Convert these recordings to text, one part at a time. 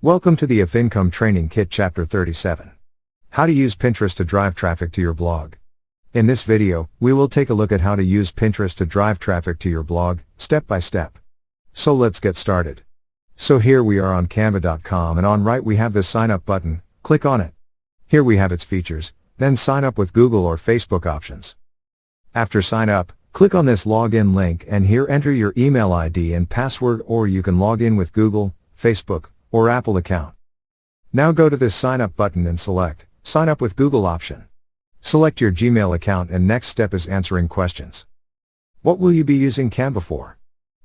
Welcome to the If Income Training Kit Chapter 37. How to use Pinterest to drive traffic to your blog. In this video, we will take a look at how to use Pinterest to drive traffic to your blog, step by step. So let's get started. So here we are on canva.com, and on right we have this sign up button. Click on it. Here we have its features, then sign up with Google or Facebook options. After sign up, click on this login link and here enter your email ID and password, or you can log in with Google, Facebook, or Apple account. Now go to this sign up button and select sign up with Google option. Select your Gmail account and next step is answering questions. What will you be using Canva for?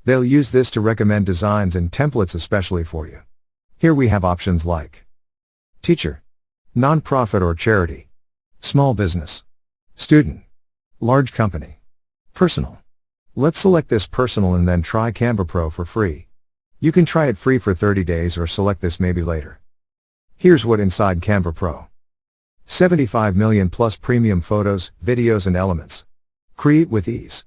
They'll use this to recommend designs and templates especially for you. Here we have options like teacher, non-profit or charity, small business, student, large company, personal. Let's select this personal and then try Canva Pro for free. You can try it free for 30 days or select this maybe later. Here's what inside Canva Pro. 75 million plus premium photos, videos and elements. Create with ease.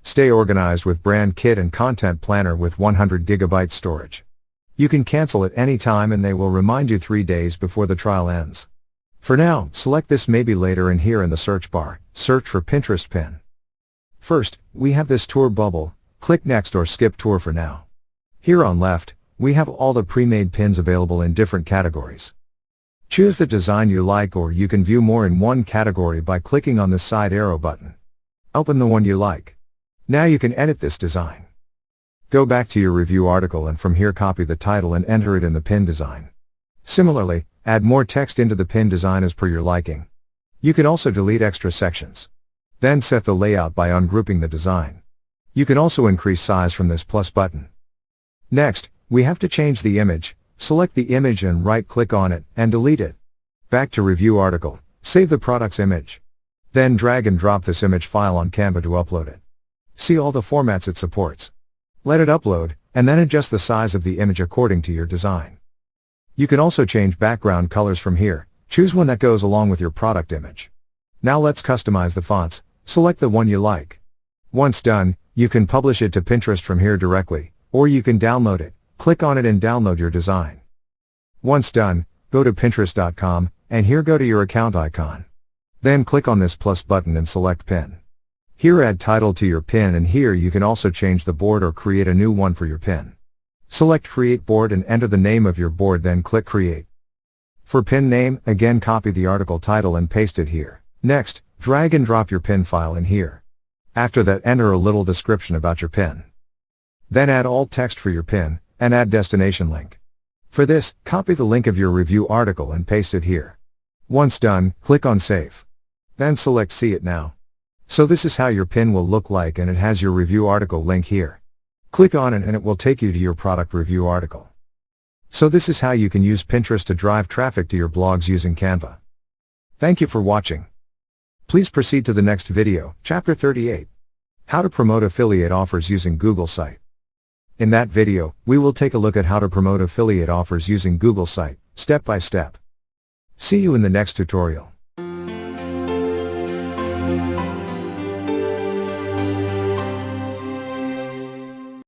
Stay organized with Brand Kit and Content Planner with 100 GB storage. You can cancel at any time and they will remind you 3 days before the trial ends. For now, select this maybe later and here in the search bar, search for Pinterest pin. First, we have this tour bubble. Click next or skip tour for now. Here on left, we have all the pre-made pins available in different categories. Choose the design you like, or you can view more in one category by clicking on the side arrow button. Open the one you like. Now you can edit this design. Go back to your review article and from here copy the title and enter it in the pin design. Similarly, add more text into the pin design as per your liking. You can also delete extra sections. Then set the layout by ungrouping the design. You can also increase size from this plus button. Next, we have to change the image. Select the image and right-click on it and delete it. Back to review article, save the product's image. Then drag and drop this image file on Canva to upload it. See all the formats it supports. Let it upload, and then adjust the size of the image according to your design. You can also change background colors from here. Choose one that goes along with your product image. Now let's customize the fonts. Select the one you like. Once done, you can publish it to Pinterest from here directly, or you can download it. Click on it and download your design. Once done, go to Pinterest.com, and here go to your account icon. Then click on this plus button and select pin. Here add title to your pin, and here you can also change the board or create a new one for your pin. Select create board and enter the name of your board, then click create. For pin name, again copy the article title and paste it here. Next, drag and drop your pin file in here. After that, enter a little description about your pin. Then add alt text for your pin, and add destination link. For this, copy the link of your review article and paste it here. Once done, click on save. Then select see it now. So this is how your pin will look like, and it has your review article link here. Click on it and it will take you to your product review article. So this is how you can use Pinterest to drive traffic to your blogs using Canva. Thank you for watching. Please proceed to the next video, Chapter 38. How to promote affiliate offers using Google Site. In that video, we will take a look at how to promote affiliate offers using Google Site, step by step. See you in the next tutorial.